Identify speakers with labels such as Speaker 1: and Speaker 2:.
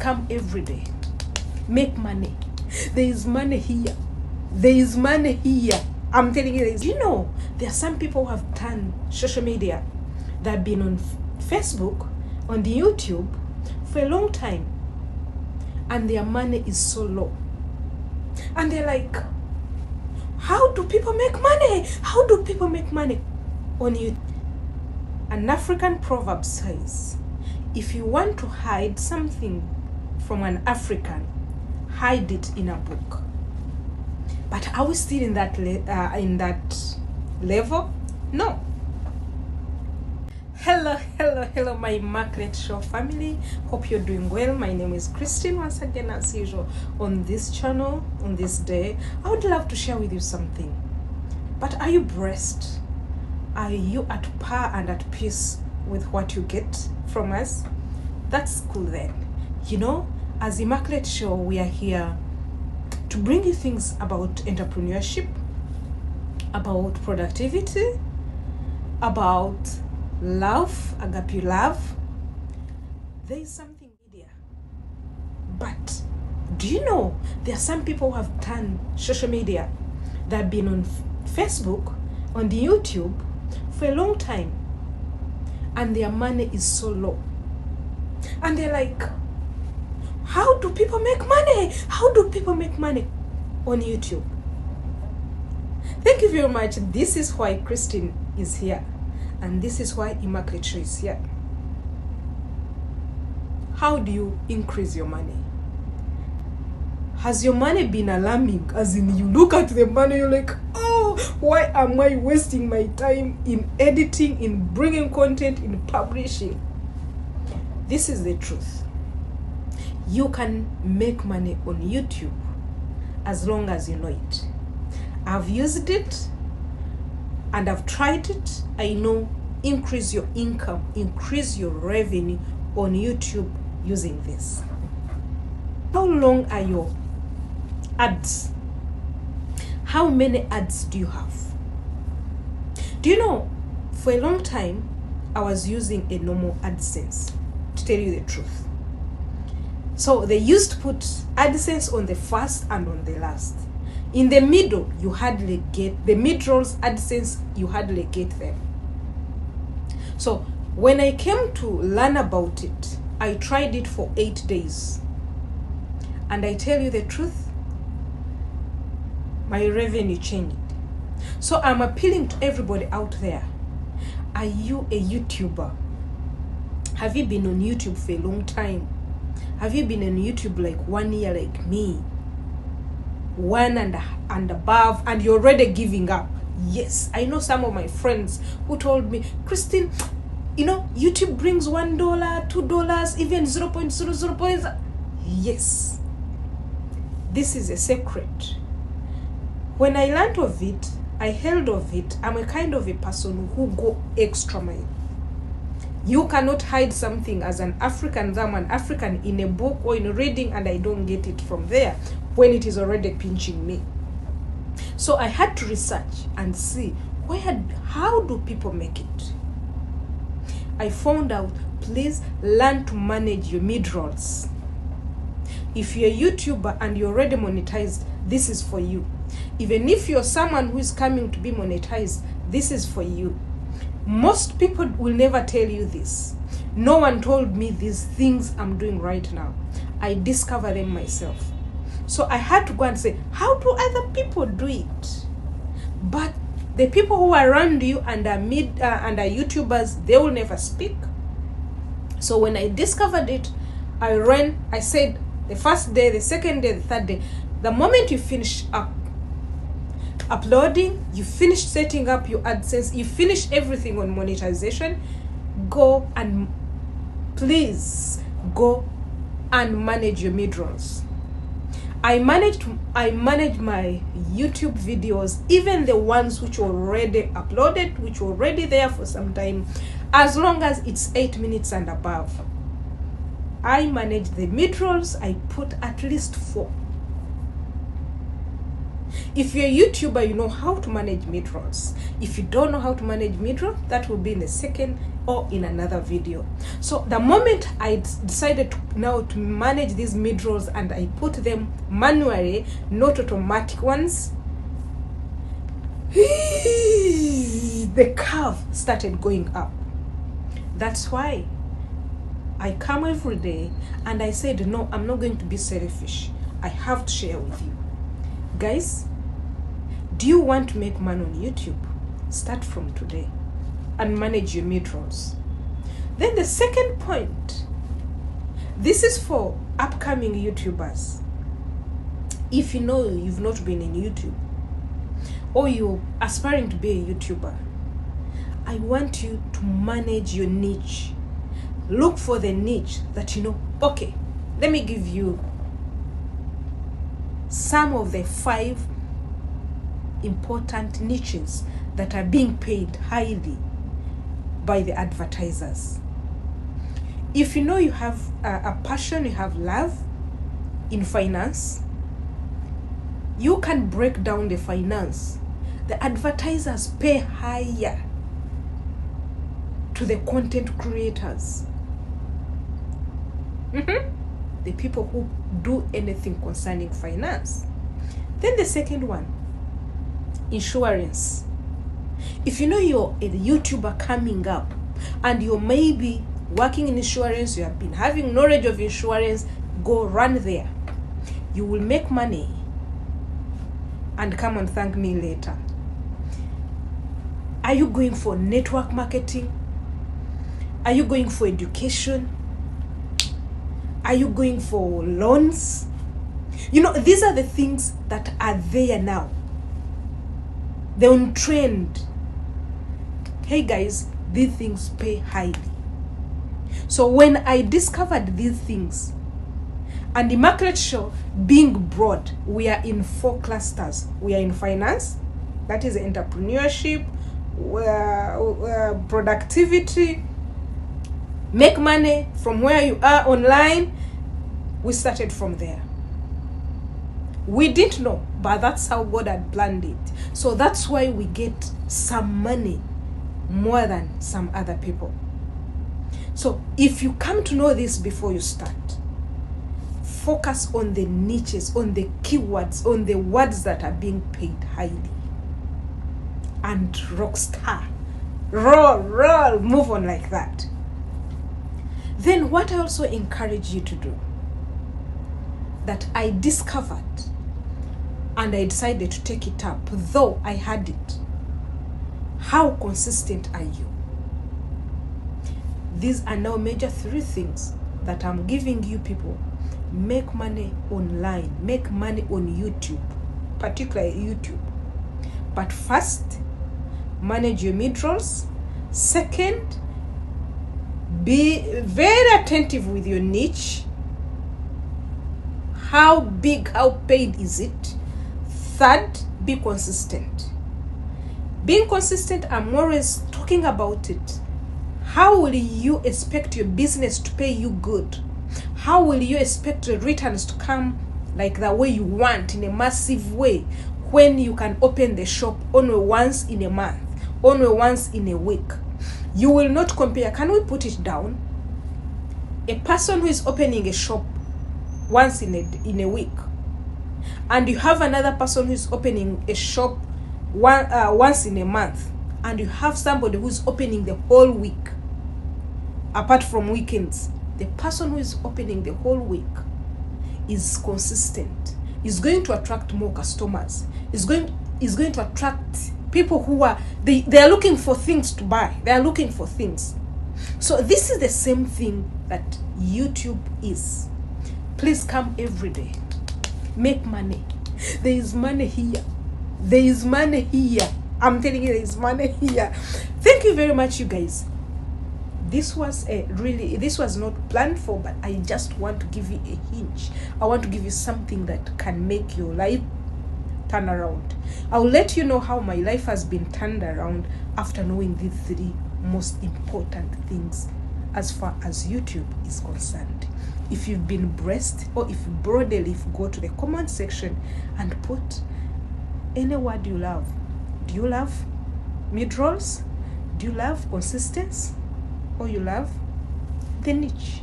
Speaker 1: come every day. Make money. There is money here. There is money here. I'm telling you, you know, there are some people who have turned social media. They've been on Facebook, on the YouTube for a long time, and their money is so low. And they're like, how do people make money? How do people make money on YouTube? An African proverb says, if you want to hide something from an African, hide it in a book. But are we still in that level? No. Hello, my Immaculate Show family. Hope you're doing well. My name is Christine. Once again, as usual, on this channel, on this day, I would love to share with you something. But are you blessed? Are you at par and at peace with what you get from us? That's cool then. You know, as Immaculate Show, we are here to bring you things about entrepreneurship, about productivity, about love, agape love. There is something media. But do you know there are some people who have turned social media? They've been on Facebook, on the YouTube for a long time, and their money is so low. And they're like, how do people make money? How do people make money on YouTube? Thank you very much. This is why Christine is here. And this is why Immaculate is here. How do you increase your money? Has your money been alarming? As in, you look at the money, you're like, oh, why am I wasting my time in editing, in bringing content, in publishing? This is the truth. You can make money on YouTube as long as you know it. I've used it and I've tried it. I know, increase your income, increase your revenue on YouTube using this. How long are your ads? How many ads do you have? Do you know, for a long time, I was using a normal AdSense, to tell you the truth. So they used to put AdSense on the first and on the last. In the middle, you hardly get the mid-rolls AdSense, you hardly get them. So when I came to learn about it, I tried it for 8 days. And I tell you the truth, my revenue changed. So I'm appealing to everybody out there. Are you a YouTuber? Have you been on YouTube for a long time? Have you been on YouTube like 1 year like me? 1 and above, and you're already giving up? Yes, I know some of my friends who told me, Christine, you know, YouTube brings $1, $2, even 0.00. Yes, this is a secret. When I learned of it, I held of it. I'm a kind of a person who go extra mile. You cannot hide something as an African, I'm an African, in a book or in reading, and I don't get it from there when it is already pinching me. So I had to research and see how do people make it. I found out, please learn to manage your mid-rolls. If you're a YouTuber and you're already monetized, this is for you. Even if you're someone who is coming to be monetized, this is for you. Most people will never tell you this. No one told me these things I'm doing right now. I discover them myself. So I had to go and say, how do other people do it? But the people who are around you and are YouTubers, they will never speak. So when I discovered it, I said the first day, the second day, the third day, the moment you finish uploading, you finish setting up your AdSense, you finish everything on monetization, go and please go and manage your mid-rolls. I manage my YouTube videos, even the ones which were already uploaded, which were already there for some time, as long as it's 8 minutes and above. I manage the mid-rolls. I put at least 4. If you're a YouTuber, you know how to manage mid-rolls. If you don't know how to manage mid-roll, that will be in a second or in another video. So the moment I decided now to manage these mid-rolls and I put them manually, not automatic ones, the curve started going up. That's why I come every day and I said, no, I'm not going to be selfish. I have to share with you. Guys, do you want to make money on YouTube? Start from today and manage your mid-rolls. Then the second point, this is for upcoming YouTubers. If you know you've not been in YouTube or you're aspiring to be a YouTuber, I want you to manage your niche. Look for the niche that you know, okay, let me give you some of the 5 important niches that are being paid highly by the advertisers. If you know you have a passion, you have love in finance, you can break down the finance. The advertisers pay higher to the content creators. The people who do anything concerning finance. Then the second one, insurance. If you know you're a YouTuber coming up and you're maybe working in insurance, you have been having knowledge of insurance, go run there. You will make money and come and thank me later. Are you going for network marketing? Are you going for education? Are you going for loans? You know, these are the things that are there now. They're on trend. Hey guys, these things pay highly. So when I discovered these things, and the Immaculate show being broad, we are in 4 clusters. We are in finance, that is entrepreneurship, productivity, make money from where you are online. We started from there. We didn't know, but that's how God had planned it. So that's why we get some money more than some other people. So if you come to know this before you start, focus on the niches, on the keywords, on the words that are being paid highly. And rock star. Roll, move on like that. Then what I also encourage you to do, that I discovered and I decided to take it up, though I had it. How consistent are you? These are now major 3 things that I'm giving you people. Make money online, make money on YouTube, particularly YouTube. But first, manage your mid-rolls. Second, be very attentive with your niche. How big, how paid is it? Third, be consistent. Being consistent, I'm always talking about it. How will you expect your business to pay you good? How will you expect the returns to come like the way you want, in a massive way, when you can open the shop only once in a month, only once in a week? You will not compare. Can we put it down? A person who is opening a shop once in a week, and you have another person who is opening a shop once in a month, and you have somebody who is opening the whole week, apart from weekends. The person who is opening the whole week is consistent, is going to attract more customers, is going to attract people who are they are looking for things to buy. They are looking for things. So this is the same thing that YouTube is. Please come every day, make money. There is money here. There is money here. I'm telling you, there is money here. Thank you very much, you guys. This was not planned for, but I just want to give you a hint. I want to give you something that can make your life turn around. I'll let you know how my life has been turned around after knowing these 3 most important things as far as YouTube is concerned. If you've been blessed, or if broadly, if you go to the comment section and put any word you love. Do you love mid-rolls? Do you love consistency? Or you love the niche?